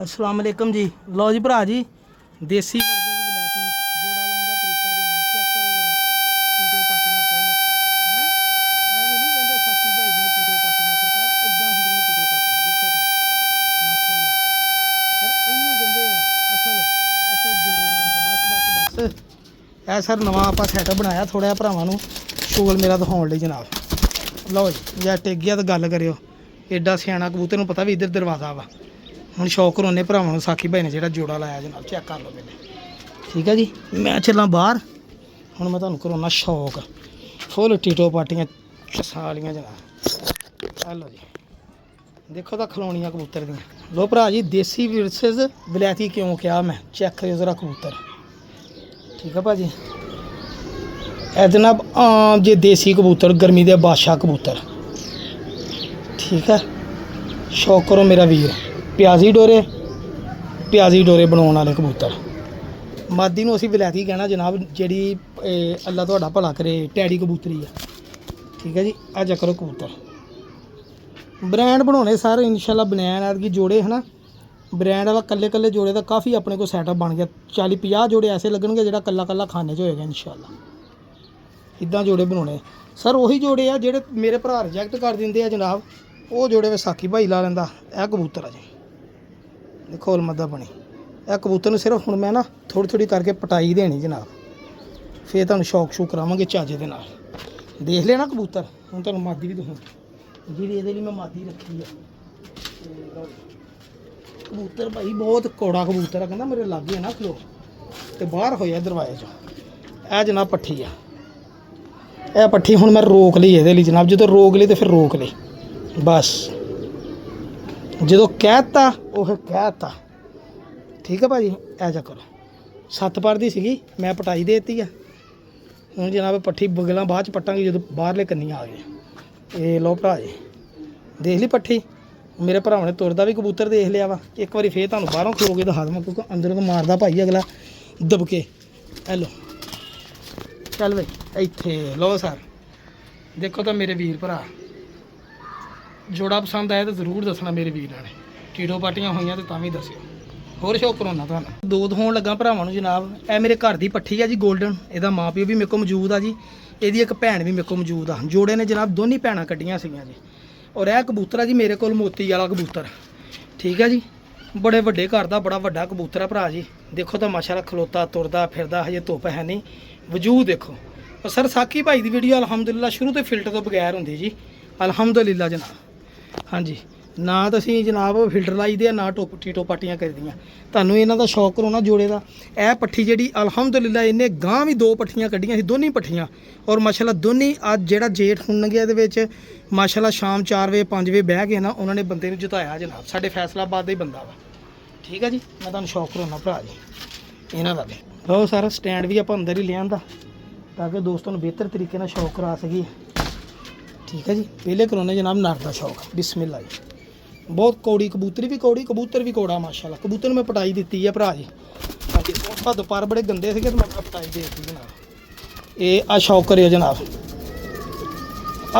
अस्सलाम वालेकुम जी। लो जी भरा जी देसी बर्गर की वैरायटी जोड़ा लाने का तरीका जनाब चेक करो जरा। टूटो पाटियां फुल है ऐ भी नहीं कहते साकी भाई ने टूटो पाटियां सरकार इदां हुंदियां टूटो पाटियां देखो तो माशाअल्लाह सर इनू कहते हैं असल असल जोड़े लाने का बस ऐ सर नवा आप सैटअप बनाया थोड़ा भरावां नूं शोल मेरा दिखाउण लई जनाब। लो जी या टेक गया तो गल करियो एडा सियाना कबूतर नूं पता भी इधर दरवाज़ा वा। ਹੁਣ ਸ਼ੌਕ ਕਰਾਉਂਦੇ ਭਰਾਵਾਂ ਨੂੰ ਸਾਕੀ ਭਾਈ ਨੇ ਜਿਹੜਾ ਜੋੜਾ ਲਾਇਆ ਜਨਾਬ ਚੈੱਕ ਕਰ ਲਓ ਪਹਿਲੇ। ਠੀਕ ਹੈ ਜੀ ਮੈਂ ਚੱਲਾਂ ਬਾਹਰ ਹੁਣ ਮੈਂ ਤੁਹਾਨੂੰ ਕਰਾਉਣਾ ਸ਼ੌਕ ਫੁੱਲ ਟੀਟੋ ਪਾਟੀਆਂ ਸਾਲੀਆਂ ਜਨਾਬ। ਆ ਲਓ ਜੀ ਦੇਖੋ ਤਾਂ ਖਲੋਣੀਆਂ ਕਬੂਤਰ ਦੀਆਂ। ਲੋ ਭਰਾ ਜੀ ਦੇਸੀ ਵਿਰਸਸ ਵਲੈਤੀ ਕਿਉਂ ਕਿਹਾ ਮੈਂ ਚੈੱਕ ਕਰਿਓ ਜ਼ਰਾ ਕਬੂਤਰ। ਠੀਕ ਹੈ ਭਾਜੀ ਇਹ ਜਨਾਬ ਆਮ ਜੇ ਦੇਸੀ ਕਬੂਤਰ ਗਰਮੀ ਦੇ ਬਾਦਸ਼ਾਹ ਕਬੂਤਰ। ਠੀਕ ਹੈ ਸ਼ੌਕ ਕਰੋ ਮੇਰਾ ਵੀਰ। ਪਿਆਜ਼ੀ ਡੋਰੇ ਬਣਾਉਣ ਵਾਲੇ ਕਬੂਤਰ ਮਾਦੀ ਨੂੰ ਅਸੀਂ ਵਲੈਤੀ ਕਹਿਣਾ ਜਨਾਬ ਜਿਹੜੀ ਅੱਲਾ ਤੁਹਾਡਾ ਭਲਾ ਕਰੇ ਟੈਡੀ ਕਬੂਤਰੀ ਆ। ਠੀਕ ਹੈ ਜੀ ਆ ਜਾ ਕਰੋ ਕਬੂਤਰ ਬ੍ਰਾਂਡ ਬਣਾਉਣੇ ਸਾਰੇ ਇਨਸ਼ਾਅੱਲਾ ਬਣਾਣ ਐਤਕੀ ਜੋੜੇ ਹਨਾ ਬ੍ਰਾਂਡ ਵਾਲਾ ਕੱਲੇ ਜੋੜੇ ਦਾ ਕਾਫੀ ਆਪਣੇ ਕੋਲ ਸੈਟਅਪ ਬਣ ਗਿਆ 40-50 ਜੋੜੇ ਐਸੇ ਲੱਗਣਗੇ ਜਿਹੜਾ ਕੱਲਾ ਖਾਨੇ 'ਚ ਹੋਏਗਾ ਇਨਸ਼ਾਅੱਲਾ। ਇੱਦਾਂ ਜੋੜੇ ਬਣਾਉਣੇ ਸਰ ਉਹੀ ਜੋੜੇ ਆ ਜਿਹੜੇ ਮੇਰੇ ਭਰਾ ਰਿਜੈਕਟ ਕਰ ਦਿੰਦੇ ਆ ਜਨਾਬ ਉਹ ਜੋੜੇ ਵਿਸਾਖੀ ਭਾਈ ਲਾ ਲੈਂਦਾ। ਇਹ ਕਬੂਤਰ ਆ ਜੀ ਦੇਖੋ ਮੱਦਾ ਬਣੀ ਇਹ ਕਬੂਤਰ ਨੂੰ ਸਿਰਫ ਹੁਣ ਮੈਂ ਨਾ ਥੋੜੀ ਕਰਕੇ ਪਟਾਈ ਦੇਣੀ ਜਨਾਬ ਫਿਰ ਤੁਹਾਨੂੰ ਸ਼ੌਕ ਕਰਾਵਾਂਗੇ ਚਾਜੇ ਦੇ ਨਾਲ। ਦੇਖ ਲਿਆ ਨਾ ਕਬੂਤਰ ਹੁਣ ਤੁਹਾਨੂੰ ਮਾਦੀ ਵੀ ਦਿਖਾਉਂ ਜਿਹੜੀ ਇਹਦੇ ਲਈ ਮੈਂ ਮਾਦੀ ਰੱਖੀ ਆ। ਕਬੂਤਰ ਭਾਈ ਬਹੁਤ ਕੌੜਾ ਕਬੂਤਰ ਆ ਕਹਿੰਦਾ ਮੇਰੇ ਲਾਗੇ ਨਾ ਖਲੋ ਤੇ ਬਾਹਰ ਹੋਇਆ ਦਰਵਾਜ਼ੇ 'ਚ। ਇਹ ਜਨਾਬ ਪੱਠੀ ਆ ਇਹ ਪੱਠੀ ਹੁਣ ਮੈਂ ਰੋਕ ਲਈ ਇਹਦੇ ਲਈ ਜਨਾਬ। ਜਦੋਂ ਰੋਕ ਲਈ ਤੇ ਫਿਰ ਰੋਕ ਲਈ ਬਸ ਜਦੋਂ ਕਹਿਤਾ ਉਹ ਕਹਿਤਾ। ਠੀਕ ਹੈ ਭਾਜੀ ਐ ਜਾ ਕਰੋ 7 ਪਰ ਦੀ ਸੀਗੀ ਮੈਂ ਪਟਾਈ ਦੇ ਦਿੱਤੀ ਆ। ਹੁਣ ਜਨਾਬ ਪੱਠੀ ਬਗਲਾਂ ਬਾਅਦ 'ਚ ਪੱਟਾਂਗੇ ਜਦੋਂ ਬਾਹਰਲੇ ਕੰਨੀ ਆ ਗਏ। ਇਹ ਲੋ ਭਰਾ ਜੀ ਦੇਖ ਲਈ ਪੱਠੀ ਮੇਰੇ ਭਰਾਵਾਂ ਨੇ ਤੁਰਦਾ ਵੀ ਕਬੂਤਰ ਦੇਖ ਲਿਆ ਵਾ। ਇੱਕ ਵਾਰੀ ਫੇਰ ਤੁਹਾਨੂੰ ਬਾਹਰੋਂ ਖਲੋ ਕੇ ਦਿਖਾ ਦੇਵਾਂ ਕਿਉਂਕਿ ਅੰਦਰੋਂ ਤਾਂ ਮਾਰਦਾ ਭਾਈ ਅਗਲਾ ਦਬਕੇ। ਐ ਲੋ ਚੱਲ ਬਈ ਇੱਥੇ ਲੋ ਸਰ ਦੇਖੋ ਤਾਂ ਮੇਰੇ ਵੀਰ ਭਰਾ ਜੋੜਾ ਪਸੰਦ ਆਇਆ ਤਾਂ ਜ਼ਰੂਰ ਦੱਸਣਾ ਮੇਰੇ ਵੀਰਾਂ ਨੇ। ਟੀਟੋ ਪਾਟੀਆਂ ਹੋਈਆਂ ਤੇ ਤਾਂ ਵੀ ਦੱਸਿਓ ਹੋਰ ਸ਼ੌਕ ਕਰਾਉਣਾ ਤੁਹਾਨੂੰ। ਦੋ ਦਿਖਾਉਣ ਲੱਗਾ ਭਰਾਵਾਂ ਨੂੰ ਜਨਾਬ। ਇਹ ਮੇਰੇ ਘਰ ਦੀ ਪੱਠੀ ਆ ਜੀ ਗੋਲਡਨ ਇਹਦਾ ਮਾਂ ਪਿਓ ਵੀ ਮੇਰੇ ਕੋਲ ਮੌਜੂਦ ਆ ਜੀ। ਇਹਦੀ ਇੱਕ ਭੈਣ ਵੀ ਮੇਰੇ ਕੋਲ ਮੌਜੂਦ ਆ। ਜੋੜੇ ਨੇ ਜਨਾਬ ਦੋਨੀ ਭੈਣਾਂ ਕੱਢੀਆਂ ਸੀਗੀਆਂ ਜੀ। ਔਰ ਇਹ ਕਬੂਤਰ ਆ ਜੀ ਮੇਰੇ ਕੋਲ ਮੋਤੀ ਵਾਲਾ ਕਬੂਤਰ। ਠੀਕ ਹੈ ਜੀ ਬੜੇ ਵੱਡੇ ਘਰ ਦਾ ਬੜਾ ਵੱਡਾ ਕਬੂਤਰ ਆ ਭਰਾ ਜੀ। ਦੇਖੋ ਤਾਂ ਮਾਸ਼ਾਅੱਲਾ ਖਲੋਤਾ ਤੁਰਦਾ ਫਿਰਦਾ ਹਜੇ ਧੁੱਪ ਹੈ ਨਹੀਂ ਵਜੂਦ ਦੇਖੋ। ਸਰ ਸਾਕੀ ਭਾਈ ਦੀ ਵੀਡੀਓ ਅਲਹਮਦੁਲਿਲਾ ਸ਼ੁਰੂ ਤੋਂ ਫਿਲਟਰ ਤੋਂ ਬਗੈਰ ਹੁੰਦੀ ਜੀ ਅਲਹਮਦੁਲਿਲਾ ਜਨਾਬ। ਹਾਂਜੀ ਨਾ ਤਾਂ ਅਸੀਂ ਜਨਾਬ ਫਿਲਟਰ ਲਾਈਦੇ ਆ ਨਾ ਟੀਟੋ ਪਾਟੀਆਂ ਕਰਦੀਆਂ। ਤੁਹਾਨੂੰ ਇਹਨਾਂ ਦਾ ਸ਼ੌਕ ਕਰਾਉਣਾ ਜੋੜੇ ਦਾ। ਇਹ ਪੱਠੀ ਜਿਹੜੀ ਅਲਹਮਦੁਲਿਲਾ ਇਹਨੇ ਗਾਂ ਵੀ 2 ਪੱਠੀਆਂ ਕੱਢੀਆਂ ਸੀ ਦੋਨੀ ਪੱਠੀਆਂ ਔਰ ਮਾਸ਼ਾਅੱਲਾ ਦੋਨੀ ਅੱਜ ਜਿਹੜਾ ਜੇਠ ਹੁਣ ਗਿਆ ਇਹਦੇ ਵਿੱਚ ਮਾਸ਼ਾਅੱਲਾ ਸ਼ਾਮ 4 ਵਜੇ 5 ਵਜੇ ਬਹਿ ਕੇ ਨਾ ਉਹਨਾਂ ਨੇ ਬੰਦੇ ਨੂੰ ਜਿਤਾਇਆ ਜਨਾਬ। ਸਾਡੇ ਫੈਸਲਾਬਾਦ ਦਾ ਹੀ ਬੰਦਾ ਵਾ। ਠੀਕ ਹੈ ਜੀ ਮੈਂ ਤੁਹਾਨੂੰ ਸ਼ੌਕ ਕਰਾਉਣਾ ਭਰਾ ਜੀ ਇਹਨਾਂ ਦਾ। ਲਓ ਸਾਰਾ ਸਟੈਂਡ ਵੀ ਆਪਾਂ ਅੰਦਰ ਹੀ ਲਿਆਂਦਾ ਤਾਂ ਕਿ ਦੋਸਤਾਂ ਨੂੰ ਬਿਹਤਰ ਤਰੀਕੇ ਨਾਲ ਸ਼ੌਕ ਕਰਾ ਸਕੀਏ। ਠੀਕ ਹੈ ਜੀ ਪਹਿਲੇ ਕਰਾਉਣੇ ਜਨਾਬ ਨਰ ਦਾ ਸ਼ੌਕ ਬਿਸਮਿਲ੍ਲਾ ਜੀ। ਬਹੁਤ ਕੌੜੀ ਕਬੂਤਰੀ ਵੀ ਕੌੜੀ ਕਬੂਤਰ ਵੀ ਕੌੜਾ ਮਾਸ਼ਾਅੱਲਾ। ਕਬੂਤਰ ਨੂੰ ਮੈਂ ਪਟਾਈ ਦਿੱਤੀ ਆ ਭਰਾ ਜੀ। ਹਾਂਜੀ ਉਹ ਪਰ ਬੜੇ ਗੰਦੇ ਸੀਗੇ ਤੇ ਮੈਂ ਪਟਾਈ ਦੇ ਦਿੱਤੀ ਜਨਾਬ। ਇਹ ਆ ਸ਼ੌਕ ਕਰਿਓ ਜਨਾਬ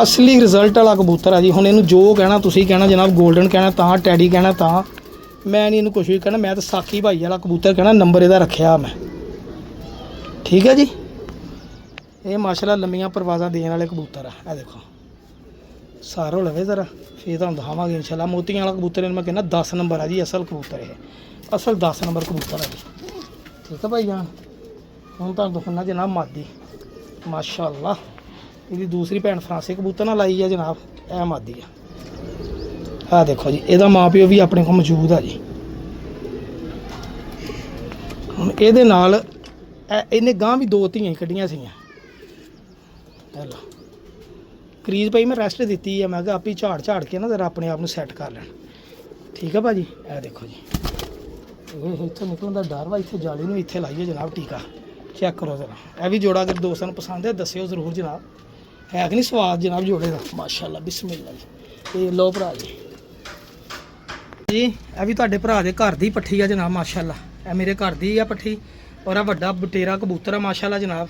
ਅਸਲੀ ਰਿਜ਼ਲਟ ਵਾਲਾ ਕਬੂਤਰ ਆ ਜੀ। ਹੁਣ ਇਹਨੂੰ ਜੋ ਕਹਿਣਾ ਤੁਸੀਂ ਕਹਿਣਾ ਜਨਾਬ ਗੋਲਡਨ ਕਹਿਣਾ ਤਾਂ ਟੈਡੀ ਕਹਿਣਾ ਤਾਂ ਮੈਂ ਨਹੀਂ ਇਹਨੂੰ ਕੁਛ ਵੀ ਕਹਿਣਾ। ਮੈਂ ਤਾਂ ਸਾਕੀ ਭਾਈ ਵਾਲਾ ਕਬੂਤਰ ਕਹਿਣਾ ਨੰਬਰ ਇਹਦਾ ਰੱਖਿਆ ਮੈਂ। ਠੀਕ ਹੈ ਜੀ ਇਹ ਮਾਸ਼ਾਅੱਲਾ ਲੰਮੀਆਂ ਪਰਵਾਜ਼ਾਂ ਦੇਣ ਵਾਲੇ ਕਬੂਤਰ ਆ। ਇਹ ਦੇਖੋ ਸਾਰੋ ਲਵੇ ਜ਼ਰਾ ਫਿਰ ਤੁਹਾਨੂੰ ਦਿਖਾਵਾਂਗੇ ਇਨਸ਼ਾਅੱਲਾ। ਮੋਤੀਆਂ ਵਾਲਾ ਕਬੂਤਰ ਇਹਨੂੰ ਮੈਂ ਕਹਿੰਦਾ 10 ਨੰਬਰ ਆ ਜੀ ਅਸਲ ਕਬੂਤਰ ਇਹ ਅਸਲ 10 ਨੰਬਰ ਕਬੂਤਰ ਆ ਜੀ। ਠੀਕ ਹੈ ਭਾਈ ਜਾਨ ਹੁਣ ਤੁਹਾਨੂੰ ਦਿਖਾਉਣਾ ਜਨਾਬ ਮਾਦੀ ਮਾਸ਼ਾਅੱਲਾ। ਇਹਦੀ ਦੂਸਰੀ ਭੈਣ ਫਰਾਂਸੀ ਕਬੂਤਰ ਨਾਲ ਲਾਈ ਆ ਜਨਾਬ। ਇਹ ਮਾਦੀ ਆ ਆਹ ਦੇਖੋ ਜੀ ਇਹਦਾ ਮਾਂ ਪਿਓ ਵੀ ਆਪਣੇ ਕੋਲ ਮੌਜੂਦ ਆ ਜੀ। ਹੁਣ ਇਹਦੇ ਨਾਲ ਇਹਨੇ ਗਾਂ ਵੀ 2 ਧੀਆਂ ਕੱਢੀਆਂ ਸੀਗੀਆਂ। ਹੈਲੋ ਕਰੀਜ਼ ਭਾਈ ਮੈਂ ਰੈਸਟ ਦਿੱਤੀ ਆ ਮੈਂ ਕਿਹਾ ਆਪੀ ਝਾੜ ਕੇ ਨਾ ਜ਼ਰਾ ਆਪਣੇ ਆਪ ਨੂੰ ਸੈੱਟ ਕਰ ਲੈਣ। ਠੀਕ ਹੈ ਭਾਜੀ ਇਹ ਦੇਖੋ ਜੀ ਇਹ ਇੱਥੋਂ ਨਿਕਲਣ ਦਾ ਡਰ ਵਾ। ਇੱਥੇ ਜਾਲੀ ਨੂੰ ਇੱਥੇ ਲਾਈਏ ਜਨਾਬ ਟੀਕਾ ਚੈੱਕ ਕਰੋ ਜ਼ਰਾ। ਇਹ ਵੀ ਜੋੜਾ ਅਗਰ ਦੋਸਤਾਂ ਨੂੰ ਪਸੰਦ ਹੈ ਦੱਸਿਓ ਜ਼ਰੂਰ ਜਨਾਬ। ਹੈ ਕਿ ਨਹੀਂ ਸਵਾਦ ਜਨਾਬ ਜੋੜੇ ਦਾ ਮਾਸ਼ਾਅੱਲਾ ਬਿਸਮਿਲ੍ਲਾ ਜੀ। ਇਹ ਲੋ ਭਰਾ ਜੀ ਇਹ ਵੀ ਤੁਹਾਡੇ ਭਰਾ ਦੇ ਘਰ ਦੀ ਪੱਠੀ ਆ ਜਨਾਬ ਮਾਸ਼ਾਅੱਲਾ। ਇਹ ਮੇਰੇ ਘਰ ਦੀ ਆ ਪੱਠੀ ਔਰ ਆ ਵੱਡਾ ਬਟੇਰਾ ਕਬੂਤਰ ਆ ਮਾਸ਼ਾਅੱਲਾ ਜਨਾਬ।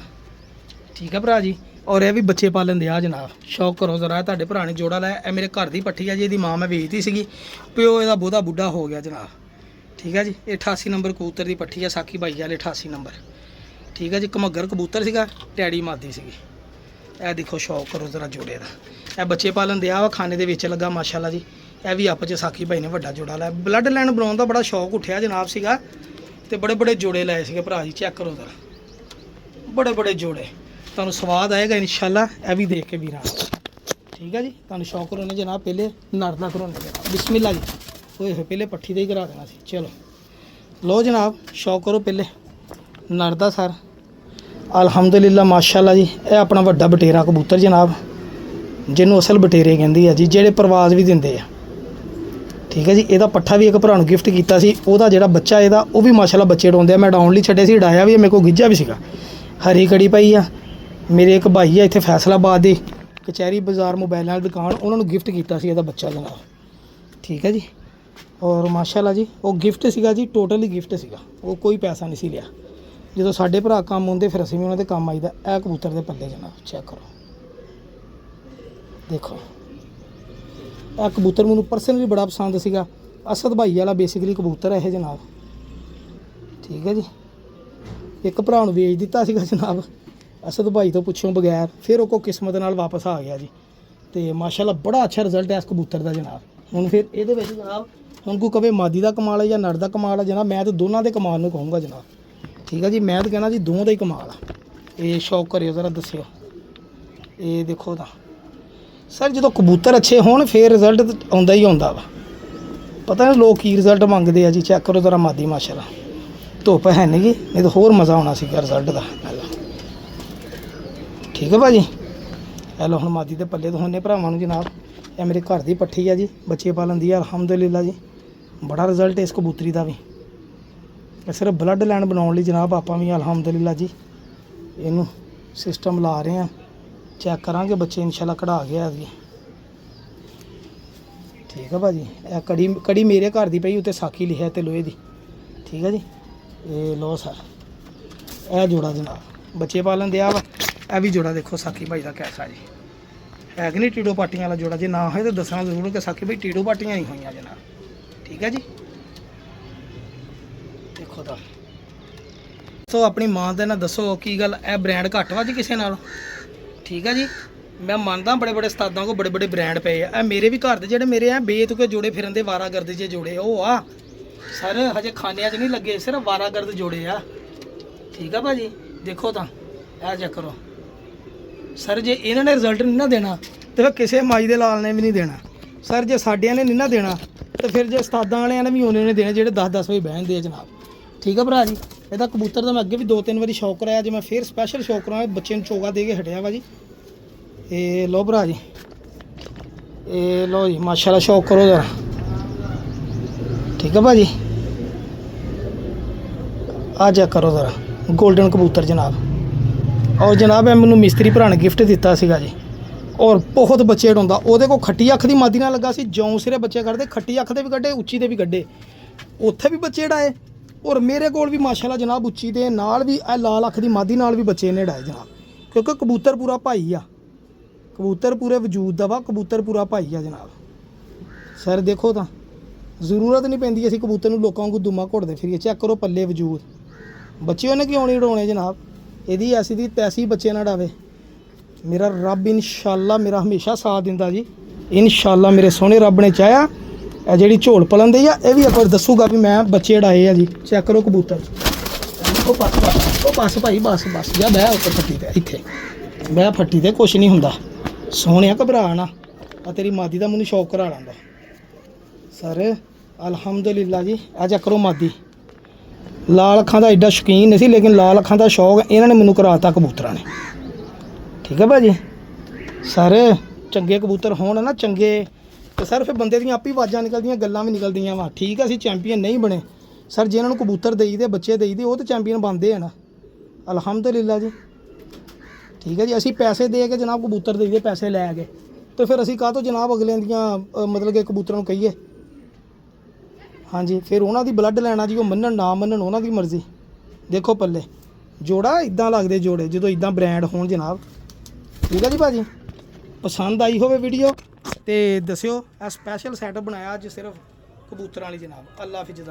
ਠੀਕ ਹੈ ਭਰਾ ਜੀ ਔਰ ਇਹ ਵੀ ਬੱਚੇ ਪਾਲਣ ਦੇ ਆ ਜਨਾਬ। ਸ਼ੌਕ ਕਰੋ ਜ਼ਰਾ ਤੁਹਾਡੇ ਭਰਾ ਨੇ ਜੋੜਾ ਲਾਇਆ। ਇਹ ਮੇਰੇ ਘਰ ਦੀ ਪੱਠੀ ਆ ਜੀ। ਇਹਦੀ ਮਾਂ ਮੈਂ ਵੇਚਦੀ ਸੀਗੀ ਪਿਓ ਇਹਦਾ ਬਹੁਤਾ ਬੁੱਢਾ ਹੋ ਗਿਆ ਜਨਾਬ। ਠੀਕ ਹੈ ਜੀ। ਇਹ 88 ਨੰਬਰ ਕਬੂਤਰ ਦੀ ਪੱਠੀ ਆ, ਸਾਕੀ ਬਾਈ ਵਾਲੇ 88 ਨੰਬਰ। ਠੀਕ ਹੈ ਜੀ। ਘਮੱਗਰ ਕਬੂਤਰ ਸੀਗਾ, ਟੈਡੀ ਮਾਦੀ ਸੀਗੀ। ਇਹ ਦੇਖੋ ਸ਼ੌਕ ਕਰੋ ਜ਼ਰਾ ਜੋੜੇ ਦਾ। ਇਹ ਬੱਚੇ ਪਾਲਣ ਦਿਆ ਵਾ, ਖਾਣੇ ਦੇ ਵਿੱਚ ਲੱਗਾ ਮਾਸ਼ਾਅੱਲਾ ਜੀ। ਇਹ ਵੀ ਆਪ 'ਚ ਸਾਕੀ ਬਾਈ ਨੇ ਵੱਡਾ ਜੋੜਾ ਲਾਇਆ। ਬਲੱਡ ਲਾਈਨ ਬਣਾਉਣ ਦਾ ਬੜਾ ਸ਼ੌਕ ਉੱਠਿਆ ਜਨਾਬ ਸੀਗਾ, ਤੇ ਬੜੇ ਬੜੇ ਜੋੜੇ ਲਾਏ ਸੀਗੇ ਭਰਾ ਜੀ। ਚੈੱਕ ਕਰੋ ਜ਼ਰਾ, ਬੜੇ ਬੜੇ ਜੋੜੇ। ਤੁਹਾਨੂੰ ਸਵਾਦ ਆਏਗਾ ਇਨਸ਼ਾਅੱਲਾ ਇਹ ਵੀ ਦੇਖ ਕੇ ਵੀਰਾਂ। ਠੀਕ ਹੈ ਜੀ। ਤੁਹਾਨੂੰ ਸ਼ੌਕ ਕਰਾਉਣੇ ਜਨਾਬ, ਪਹਿਲੇ ਨਰ ਦਾ ਕਰਾਉਣੇ ਜਨਾਬ। ਬਿਸਮਿਲ੍ਲਾ ਜੀ। ਹੋਏ ਹੋਏ ਪਹਿਲੇ ਪੱਠੀ ਦਾ ਹੀ ਕਰਾ ਦੇਣਾ ਸੀ। ਚਲੋ ਲੋ ਜਨਾਬ, ਸ਼ੌਕ ਕਰੋ ਪਹਿਲੇ ਨਰ ਦਾ ਸਰ। ਅਲਹਮਦੁਲਿਲਾ ਮਾਸ਼ਾਅੱਲਾ ਜੀ। ਇਹ ਆਪਣਾ ਵੱਡਾ ਬਟੇਰਾ ਕਬੂਤਰ ਜਨਾਬ, ਜਿਹਨੂੰ ਅਸਲ ਬਟੇਰੇ ਕਹਿੰਦੀ ਆ ਜੀ, ਜਿਹੜੇ ਪ੍ਰਵਾਜ਼ ਵੀ ਦਿੰਦੇ ਆ। ਠੀਕ ਹੈ ਜੀ। ਇਹਦਾ ਪੱਠਾ ਵੀ ਇੱਕ ਭਰਾ ਨੂੰ ਗਿਫਟ ਕੀਤਾ ਸੀ, ਉਹਦਾ ਜਿਹੜਾ ਬੱਚਾ ਇਹਦਾ ਉਹ ਵੀ ਮਾਸ਼ਾਅੱਲਾ ਬੱਚੇ ਡਾਉਂਦੇ ਆ। ਮੈਂ ਡਾਉਣ ਲਈ ਛੱਡੇ ਸੀ, ਡਾਇਆ ਵੀ, ਮੇਰੇ ਕੋਲ ਗਿੱਜਾ ਵੀ ਸੀਗਾ। ਹਰੀ ਕੜੀ ਪਈ ਆ। ਮੇਰੇ ਇੱਕ ਭਾਈ ਆ ਇੱਥੇ ਫੈਸਲਾਬਾਦ ਦੇ, ਕਚਹਿਰੀ ਬਾਜ਼ਾਰ ਮੋਬਾਈਲਾਂ ਦੀ ਦੁਕਾਨ, ਉਹਨਾਂ ਨੂੰ ਗਿਫਟ ਕੀਤਾ ਸੀ ਇਹਦਾ ਬੱਚਾ ਜਨਾਬ। ਠੀਕ ਹੈ ਜੀ। ਔਰ ਮਾਸ਼ਾਅੱਲਾ ਜੀ ਉਹ ਗਿਫਟ ਸੀਗਾ ਜੀ, ਟੋਟਲੀ ਗਿਫਟ ਸੀਗਾ, ਉਹ ਕੋਈ ਪੈਸਾ ਨਹੀਂ ਸੀ ਲਿਆ। ਜਦੋਂ ਸਾਡੇ ਭਰਾ ਕੰਮ ਆਉਂਦੇ ਫਿਰ ਅਸੀਂ ਵੀ ਉਹਨਾਂ ਦੇ ਕੰਮ ਆਈਦਾ। ਇਹ ਕਬੂਤਰ ਦੇ ਪੱਲੇ ਜਨਾਬ ਚੈੱਕ ਕਰੋ, ਦੇਖੋ। ਇਹ ਕਬੂਤਰ ਮੈਨੂੰ ਪਰਸਨਲੀ ਬੜਾ ਪਸੰਦ ਸੀਗਾ। ਅਸਦ ਭਾਈ ਵਾਲਾ ਬੇਸਿਕਲੀ ਕਬੂਤਰ ਹੈ ਇਹ ਜਨਾਬ। ਠੀਕ ਹੈ ਜੀ। ਇੱਕ ਭਰਾ ਨੂੰ ਵੇਚ ਦਿੱਤਾ ਸੀਗਾ ਜਨਾਬ ਅਸਦ ਭਾਈ ਤੋਂ ਪੁੱਛੋਂ ਬਗੈਰ, ਫਿਰ ਉਹ ਕੋ ਕਿਸਮਤ ਨਾਲ ਵਾਪਸ ਆ ਗਿਆ ਜੀ। ਤੇ ਮਾਸ਼ਾਅੱਲਾ ਬੜਾ ਅੱਛਾ ਰਿਜ਼ਲਟ ਹੈ ਇਸ ਕਬੂਤਰ ਦਾ ਜਨਾਬ। ਹੁਣ ਫਿਰ ਇਹਦੇ ਵਿੱਚ ਜਨਾਬ ਹੁਣ ਕੋਈ ਕਵੇ ਮਾਦੀ ਦਾ ਕਮਾਲ ਹੈ ਜਾਂ ਨਰ ਦਾ ਕਮਾਲ ਹੈ ਜਨਾਬ, ਮੈਂ ਤਾਂ ਦੋਨਾਂ ਦੇ ਕਮਾਲ ਨੂੰ ਕਹੂੰਗਾ ਜਨਾਬ। ਠੀਕ ਹੈ ਜੀ। ਮੈਂ ਤਾਂ ਕਹਿਣਾ ਜੀ ਦੋਵਾਂ ਦਾ ਹੀ ਕਮਾਲ ਆ। ਇਹ ਸ਼ੌਕ ਕਰਿਓ ਜ਼ਰਾ, ਦੱਸਿਓ। ਇਹ ਦੇਖੋ ਤਾਂ ਸਰ, ਜਦੋਂ ਕਬੂਤਰ ਅੱਛੇ ਹੋਣ ਫਿਰ ਰਿਜ਼ਲਟ ਆਉਂਦਾ ਹੀ ਆਉਂਦਾ ਵਾ। ਪਤਾ ਨਹੀਂ ਲੋਕ ਕੀ ਰਿਜ਼ਲਟ ਮੰਗਦੇ ਆ ਜੀ। ਚੈੱਕ ਕਰੋ ਜ਼ਰਾ ਮਾਦੀ ਮਾਸ਼ਾਅੱਲਾ। ਧੁੱਪ ਹੈ ਨਹੀਂ ਗੀ, ਨਹੀਂ ਤਾਂ ਹੋਰ ਮਜ਼ਾ ਆਉਣਾ ਸੀਗਾ ਰਿਜ਼ਲਟ ਦਾ। ਠੀਕ ਹੈ ਭਾਜੀ। ਹੈਲੋ ਹੁਣ ਮਾਦੀ ਦੇ ਪੱਲੇ ਦੋਨੇ ਭਰਾਵਾਂ ਨੂੰ ਜਨਾਬ। ਇਹ ਮੇਰੇ ਘਰ ਦੀ ਪੱਠੀ ਆ ਜੀ, ਬੱਚੇ ਪਾਲਣ ਦੀ ਆ ਅਲਹਮਦੁਲਿਲਾ ਜੀ। ਬੜਾ ਰਿਜ਼ਲਟ ਇਸ ਕਬੂਤਰੀ ਦਾ ਵੀ। ਇਹ ਸਿਰਫ ਬਲੱਡ ਲਾਈਨ ਬਣਾਉਣ ਲਈ ਜਨਾਬ ਆਪਾਂ ਵੀ ਅਲਹਮਦੁਲਿਲਾ ਜੀ ਇਹਨੂੰ ਸਿਸਟਮ ਲਾ ਰਹੇ ਹਾਂ। ਚੈੱਕ ਕਰਾਂਗੇ ਬੱਚੇ ਇਨਸ਼ਾਅੱਲਾ ਕਢਾ ਗਿਆ ਜੀ। ਠੀਕ ਹੈ ਭਾਜੀ। ਇਹ ਕੜੀ ਮੇਰੇ ਘਰ ਦੀ ਪਈ, ਉੱਤੇ ਸਾਕੀ ਲਿਖਿਆ ਤੇ ਲੋਹੇ ਦੀ। ਠੀਕ ਹੈ ਜੀ। ਇਹ ਲੋ ਸਰ, ਇਹ ਜੋੜਾ ਜਨਾਬ ਬੱਚੇ ਪਾਲਣ ਦਿਆ ਵਾ। ਇਹ ਵੀ ਜੋੜਾ ਦੇਖੋ ਸਾਕੀ ਭਾਈ ਦਾ ਕੈਸਾ ਜੀ, ਹੈ ਕਿ ਨਹੀਂ ਟੀਡੋ ਪਾਟੀਆਂ ਵਾਲਾ ਜੋੜਾ। ਜੇ ਨਾ ਹੋਏ ਤਾਂ ਦੱਸਣਾ ਜ਼ਰੂਰ ਕਿ ਸਾਕੀ ਭਾਈ ਟੀਡੋ ਪਾਟੀਆਂ ਹੀ ਹੋਈਆਂ ਜਨਾਬ। ਠੀਕ ਹੈ ਜੀ। ਦੇਖੋ ਤਾਂ ਸੋ ਆਪਣੀ ਮਾਂ ਦੇ ਨਾਲ ਦੱਸੋ ਕੀ ਗੱਲ, ਇਹ ਬ੍ਰਾਂਡ ਘੱਟ ਵਾ ਜੀ ਕਿਸੇ ਨਾਲ। ਠੀਕ ਹੈ ਜੀ। ਮੈਂ ਮੰਨਦਾ ਬੜੇ ਬੜੇ ਉਸਤਾਦਾਂ ਕੋਲ ਬੜੇ ਬੜੇ ਬ੍ਰਾਂਡ ਪਏ ਆ। ਇਹ ਮੇਰੇ ਵੀ ਘਰ ਦੇ ਜਿਹੜੇ ਮੇਰੇ ਆ ਬੇਤੁਕੇ ਜੋੜੇ ਫਿਰਨ ਦੇ ਵਾਰਾਗਰਦ ਜੇ ਜੋੜੇ ਉਹ ਆ ਸਰ, ਹਜੇ ਖਾਨਿਆਂ 'ਚ ਨਹੀਂ ਲੱਗੇ, ਸਿਰਫ ਵਾਰਾਗਰਦ ਜੋੜੇ ਆ। ਠੀਕ ਆ ਭਾਜੀ। ਦੇਖੋ ਤਾਂ ਇਹ ਚੈੱਕ ਕਰੋ ਸਰ। ਜੇ ਇਹਨਾਂ ਨੇ ਰਿਜ਼ਲਟ ਨਹੀਂ ਨਾ ਦੇਣਾ ਤੇ ਫਿਰ ਕਿਸੇ ਮਾਈ ਦੇ ਲਾਲ ਨੇ ਵੀ ਨਹੀਂ ਦੇਣਾ ਸਰ। ਜੇ ਸਾਡਿਆਂ ਨੇ ਨਹੀਂ ਨਾ ਦੇਣਾ ਤੇ ਫਿਰ ਜੇ ਉਸਤਾਦਾਂ ਵਾਲਿਆਂ ਨੇ ਵੀ ਉਹਨੇ ਨੇ ਦੇਣੇ ਜਿਹੜੇ 10-10 ਵਜੇ ਬਹਿਣਦੇ ਆ ਜਨਾਬ। ਠੀਕ ਆ ਭਰਾ ਜੀ। ਇਹਦਾ ਕਬੂਤਰ ਦਾ ਮੈਂ ਅੱਗੇ ਵੀ 2-3 ਵਾਰੀ ਸ਼ੌਕ ਕਰਾਇਆ, ਜੇ ਮੈਂ ਫਿਰ ਸਪੈਸ਼ਲ ਸ਼ੌਕ ਕਰਾਇਆ ਬੱਚੇ ਨੂੰ ਚੋਗਾ ਦੇ ਕੇ ਹਟਿਆ ਵਾ ਜੀ। ਇਹ ਲੋ ਭਰਾ ਜੀ, ਇਹ ਲੋ ਜੀ ਮਾਸ਼ਾਅੱਲਾ ਸ਼ੌਕ ਕਰੋ ਜ਼ਰਾ। ਠੀਕ ਹੈ ਭਾਜੀ। ਆ ਚੈੱਕ ਕਰੋ ਜ਼ਰਾ ਗੋਲਡਨ ਕਬੂਤਰ ਜਨਾਬ। ਔਰ ਜਨਾਬ ਇਹ ਮੈਨੂੰ ਮਿਸਤਰੀ ਭਰਾ ਨੇ ਗਿਫਟ ਦਿੱਤਾ ਸੀਗਾ ਜੀ। ਔਰ ਬਹੁਤ ਬੱਚੇ ਡਾਉਂਦਾ। ਉਹਦੇ ਕੋਲ ਖੱਟੀ ਅੱਖ ਦੀ ਮਾਦੀ ਨਾਲ ਲੱਗਾ ਸੀ, ਜਿਉਂ ਸਿਰੇ ਬੱਚੇ ਕੱਢਦੇ, ਖੱਟੀ ਅੱਖ ਦੇ ਵੀ ਕੱਢੇ, ਉੱਚੀ ਦੇ ਵੀ ਕੱਢੇ, ਉੱਥੇ ਵੀ ਬੱਚੇ ਡਾਏ। ਔਰ ਮੇਰੇ ਕੋਲ ਵੀ ਮਾਸ਼ਾਅੱਲਾ ਜਨਾਬ ਉੱਚੀ ਦੇ ਨਾਲ ਵੀ ਇਹ ਲਾਲ ਅੱਖ ਦੀ ਮਾਦੀ ਨਾਲ ਵੀ ਬੱਚੇ ਨੇ ਡਾਏ ਜਨਾਬ। ਕਿਉਂਕਿ ਕਬੂਤਰ ਪੂਰਾ ਭਾਈ ਆ, ਕਬੂਤਰ ਪੂਰੇ ਵਜੂਦ ਦਾ ਵਾ, ਕਬੂਤਰ ਪੂਰਾ ਭਾਈ ਆ ਜਨਾਬ। ਸਰ ਦੇਖੋ ਤਾਂ ਜ਼ਰੂਰਤ ਨਹੀਂ ਪੈਂਦੀ ਅਸੀਂ ਕਬੂਤਰ ਨੂੰ ਲੋਕਾਂ ਵਾਂਗੂ ਦੁਮਾ ਘੁੱਟਦੇ ਫਿਰੀਏ। ਚੈੱਕ ਕਰੋ ਪੱਲੇ ਵਜੂਦ। ਬੱਚੇ ਉਹਨੇ ਕਿਉਂ ਨਹੀਂ ਉਡਾਉਣੇ ਜਨਾਬ। ਇਹਦੀ ਐਸੀ ਦੀ ਤੈਸੀ ਬੱਚੇ ਨਾ ਡਾਵੇ। ਮੇਰਾ ਰੱਬ ਇਨਸ਼ਾਅੱਲਾ ਮੇਰਾ ਹਮੇਸ਼ਾ ਸਾਥ ਦਿੰਦਾ ਜੀ। ਇਨਸ਼ਾਅੱਲਾ ਮੇਰੇ ਸੋਹਣੇ ਰੱਬ ਨੇ ਚਾਹਿਆ ਇਹ ਜਿਹੜੀ ਝੋਲ ਪਲਣ ਦੀ ਆ ਇਹ ਵੀ ਆਪਾਂ ਦੱਸੂਗਾ ਵੀ ਮੈਂ ਬੱਚੇ ਡਾਏ ਆ ਜੀ। ਚੈੱਕ ਕਰੋ ਕਬੂਤਰ। ਉਹ ਬਸ ਭਾਈ ਬਸ ਜਾ ਬਹਿ ਉੱਪਰ ਫੱਟੀ ਤੇ, ਇੱਥੇ ਬਹਿ ਫੱਟੀ ਤੇ, ਕੁਛ ਨਹੀਂ ਹੁੰਦਾ। ਸੋਹਣਿਆ ਘਬਰਾ ਨਾ, ਆ ਤੇਰੀ ਮਾਦੀ ਦਾ ਮੈਨੂੰ ਸ਼ੌਕ ਕਰਾ ਲੈਂਦਾ ਸਰ। ਅਲਹਮਦੁਲਿਲਾ ਜੀ। ਆ ਚੈੱਕ ਕਰੋ ਮਾਦੀ। ਲਾਲ ਅੱਖਾਂ ਦਾ ਐਡਾ ਸ਼ੌਕੀਨ ਨਹੀਂ ਸੀ, ਲੇਕਿਨ ਲਾਲ ਅੱਖਾਂ ਦਾ ਸ਼ੌਕ ਇਹਨਾਂ ਨੇ ਮੈਨੂੰ ਕਰਾਤਾ ਕਬੂਤਰਾਂ ਨੇ। ਠੀਕ ਹੈ ਭਾਜੀ। ਸਰ ਚੰਗੇ ਕਬੂਤਰ ਹੋਣ ਨਾ ਚੰਗੇ ਤੇ ਸਰ ਫਿਰ ਬੰਦੇ ਦੀਆਂ ਆਪੇ ਹੀ ਆਵਾਜ਼ਾਂ ਨਿਕਲਦੀਆਂ, ਗੱਲਾਂ ਵੀ ਨਿਕਲਦੀਆਂ ਵਾ। ਠੀਕ ਆ ਅਸੀਂ ਚੈਂਪੀਅਨ ਨਹੀਂ ਬਣੇ ਸਰ, ਜਿਹਨਾਂ ਨੂੰ ਕਬੂਤਰ ਦੇਈਦੇ ਬੱਚੇ ਦੇਈਦੇ ਉਹ ਤਾਂ ਚੈਂਪੀਅਨ ਬਣਦੇ ਆ ਨਾ ਅਲਹਮਦੁਲਿਲਾ ਜੀ। ਠੀਕ ਹੈ ਜੀ। ਅਸੀਂ ਪੈਸੇ ਦੇ ਕੇ ਜਨਾਬ ਕਬੂਤਰ ਦੇਈਦੇ, ਪੈਸੇ ਲੈ ਕੇ, ਤੇ ਫਿਰ ਅਸੀਂ ਕਾਹ ਤੋਂ ਜਨਾਬ ਅਗਲਿਆਂ ਦੀਆਂ ਮਤਲਬ ਕਿ ਕਬੂਤਰਾਂ ਨੂੰ ਕਹੀਏ। ਹਾਂਜੀ ਫਿਰ ਉਹਨਾਂ ਦੀ ਬਲੱਡ ਲੈਣਾ ਜੀ, ਉਹ ਮੰਨਣ ਨਾ ਮੰਨਣ ਉਹਨਾਂ ਦੀ ਮਰਜ਼ੀ। ਦੇਖੋ ਪੱਲੇ ਜੋੜਾ ਇਦਾਂ ਲੱਗਦੇ ਜੋੜੇ ਜਦੋਂ ਇਦਾਂ ਬ੍ਰਾਂਡ ਹੋਣ ਜਨਾਬ। ਠੀਕ ਹੈ ਜੀ ਭਾਜੀ। ਪਸੰਦ ਆਈ ਹੋਵੇ ਵੀਡੀਓ ਤੇ ਦੱਸਿਓ। ਇਹ ਸਪੈਸ਼ਲ ਸੈਟਅਪ ਬਣਾਇਆ ਅੱਜ ਸਿਰਫ ਕਬੂਤਰਾਂ ਲਈ ਜਨਾਬ। ਅੱਲਾ ਹਾਫਿਜ਼।